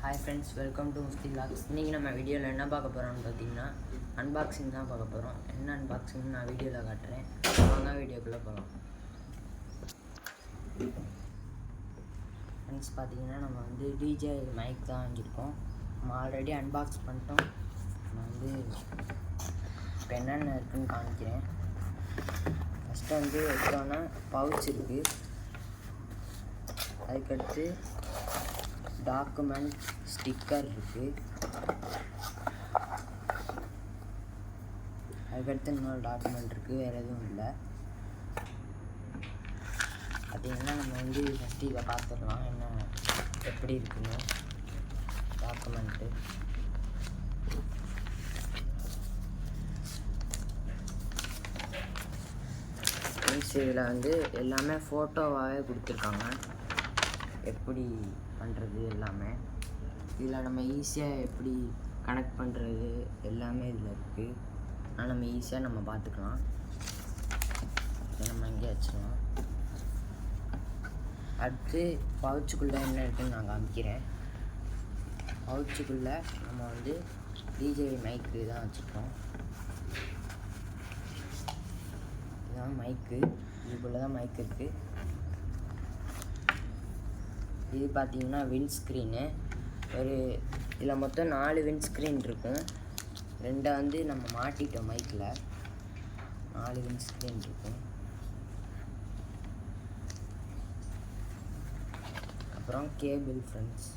Hi friends, welcome to Mufti Vlogs. இன்னைக்கு நம்ம வீடியோவில் என்ன பார்க்க போகிறோம்னு பார்த்தீங்கன்னா அன்பாக்சிங் தான் பார்க்க போகிறோம். என்ன அன்பாக்சிங் நான் வீடியோவில் காட்டுறேன். வாங்க வீடியோக்குள்ளே போகலாம். ஃப்ரெண்ட்ஸ் பார்த்தீங்கன்னா நம்ம வந்து டிஜே மைக் தான் வாங்கியிருக்கோம். நம்ம ஆல்ரெடி அன்பாக்ஸ் பண்ணிட்டோம். நான் வந்து இப்போ என்னென்ன இருக்குதுன்னு காமிக்கிறேன். ஃபஸ்ட்டு வந்து எடுத்தோன்னா பவுச் இருக்குது. அதுக்கடுத்து டாக்குமெண்ட் ஸ்டிக்கர் இருக்குது. அதுக்கடுத்து இன்னொரு டாக்குமெண்ட் இருக்குது, வேறு எதுவும் இல்லை. அது என்ன நம்ம வந்து ஃபஸ்ட்டு இதை பார்த்துடலாம் என்ன எப்படி இருக்குன்னு. டாக்குமெண்ட்டு இதில் வந்து எல்லாமே ஃபோட்டோவாகவே கொடுத்துருக்காங்க, எப்படி பண்ணுறது எல்லாமே. இதில் நம்ம ஈஸியாக எப்படி கனெக்ட் பண்ணுறது எல்லாமே இதில் இருக்குது. ஆனால் நம்ம ஈஸியாக நம்ம பார்த்துக்கலாம். நம்ம இங்கே வச்சுக்கலாம். அடுத்து பவுச்சுக்குள்ளே என்ன இருக்குதுன்னு நான் காமிக்கிறேன். பவுச்சுக்குள்ளே நம்ம வந்து டிஜே மைக்கு தான் வச்சுருக்கோம். இதுதான் மைக்கு. இதுக்குள்ளே தான் மைக் இருக்குது. இது பார்த்தீங்கன்னா விண்ட்ஸ்க்ரீனு. இதில் மொத்தம் 4 விண்ட்ஸ்க்ரீன் இருக்கும். 2 வந்து நம்ம மாட்டிட்டோம் மைக்கில். 4 விண்ட்ஸ்க்ரீன் இருக்கும். அப்புறம் கேபிள் ஃப்ரெண்ட்ஸ்,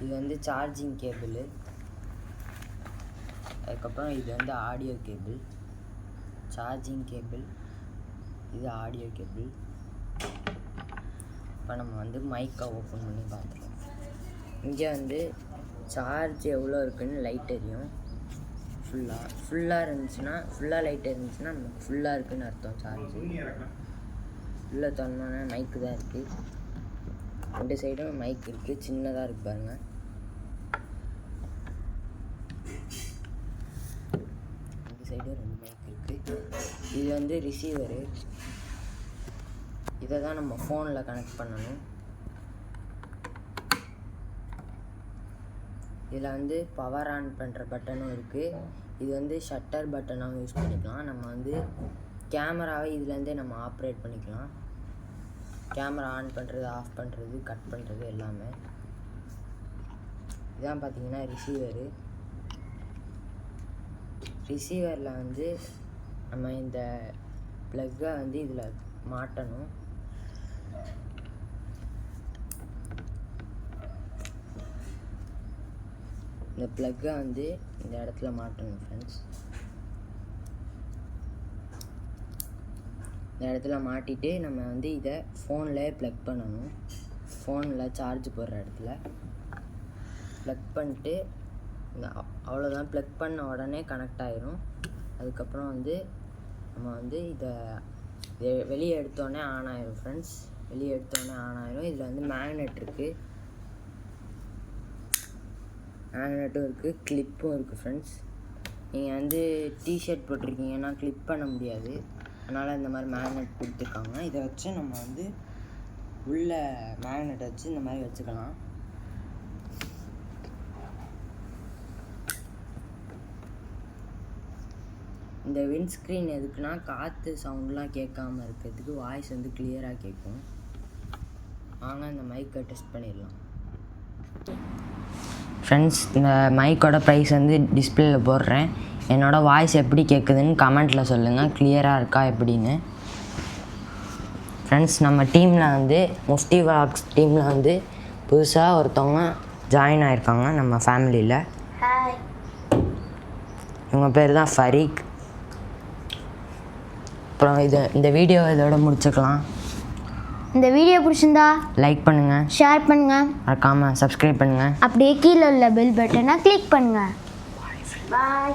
இது வந்து சார்ஜிங் கேபிள். அதுக்கப்புறம் இது வந்து ஆடியோ கேபிள். சார்ஜிங் கேபிள், இது ஆடியோ கேபிள். இப்போ நம்ம வந்து மைக்கை ஓப்பன் பண்ணி பார்த்துருவோம். இங்கே வந்து சார்ஜ் எவ்வளோ இருக்குதுன்னு லைட் எரியும். ஃபுல்லாக இருந்துச்சுன்னா, ஃபுல்லாக லைட் இருந்துச்சுன்னா நமக்கு ஃபுல்லாக இருக்குதுன்னு அர்த்தம். சார்ஜ் உள்ளே தரணுன்னா மைக்கு தான் இருக்குது. 2 சைடும் மைக் இருக்குது. சின்னதாக இருக்குது பாருங்கள். சைடும் 2 மைக் இருக்குது. இது வந்து ரிசீவரு. இதை தான் நம்ம ஃபோனில் கனெக்ட் பண்ணணும். இதில் வந்து பவர் ஆன் பண்ணுற பட்டனும் இருக்குது. இது வந்து ஷட்டர் பட்டனாகவும் யூஸ் பண்ணிக்கலாம். நம்ம வந்து கேமராவை இதுலேருந்தே நம்ம ஆப்ரேட் பண்ணிக்கலாம். கேமரா ஆன் பண்ணுறது, ஆஃப் பண்ணுறது, கட் பண்ணுறது எல்லாமே. இதான் பார்த்தீங்கன்னா ரிசீவரு. ரிசீவரில் வந்து நம்ம இந்த ப்ளக்கை வந்து இதில் மாட்டணும். இந்த ப்ளக்கை வந்து இந்த இடத்துல மாட்டணும் ஃப்ரெண்ட்ஸ். இந்த இடத்துல மாட்டிட்டு நம்ம வந்து இதை ஃபோனில் ப்ளக் பண்ணணும். ஃபோனில் சார்ஜ் போடுற இடத்துல ப்ளக் பண்ணிட்டு அவ்வளோதான். ப்ளக் பண்ண உடனே கனெக்ட் ஆகிரும். அதுக்கப்புறம் வந்து நம்ம வந்து இதை வெளியே எடுத்தோடனே ஆன் ஆயிரும் ஃப்ரெண்ட்ஸ். வெளியே எடுத்தோடனே ஆன் ஆயிரும். இதில் வந்து மேக்னெட் இருக்குது, மேக்னெட்டும் இருக்குது, கிளிப்பும் இருக்குது ஃப்ரெண்ட்ஸ். நீங்கள் வந்து டிஷர்ட் போட்டிருக்கீங்கன்னா கிளிப் பண்ண முடியாது, அதனால் இந்த மாதிரி மேக்னெட் கொடுத்துருக்காங்க. இதை வச்சு நம்ம வந்து உள்ள மேக்னெட் வச்சு இந்த மாதிரி வச்சுக்கலாம். இந்த விண்ட்ஸ்க்ரீன் எதுக்குன்னா காற்று சவுண்ட்லாம் கேட்காம இருக்கிறதுக்கு, வாய்ஸ் வந்து கிளியராக கேட்கும். வாங்க இந்த மைக்கை டெஸ்ட் பண்ணிடலாம். ஃப்ரெண்ட்ஸ், இந்த மைக்கோட ப்ரைஸ் வந்து டிஸ்பிளேயில் போடுறேன். என்னோடய வாய்ஸ் எப்படி கேட்குதுன்னு கமெண்ட்டில் சொல்லுங்கள், கிளியராக இருக்கா எப்படின்னு. ஃப்ரெண்ட்ஸ், நம்ம டீமில் வந்து முஃப்டி vlogs டீமில் வந்து புதுசாக ஒருத்தவங்க ஜாயின் ஆகிருக்காங்க நம்ம ஃபேமிலியில். இவங்க பேர் தான் ஃபரீக். அப்புறம் இந்த வீடியோ இதோட முடிச்சுக்கலாம். இந்த வீடியோ பிடிச்சிருந்தா லைக் பண்ணுங்கள், ஷேர் பண்ணுங்கள், மறக்காமல் சப்ஸ்கிரைப் பண்ணுங்கள். அப்படியே கீழே உள்ள பெல் பட்டனை கிளிக் பண்ணுங்கள். பாய்.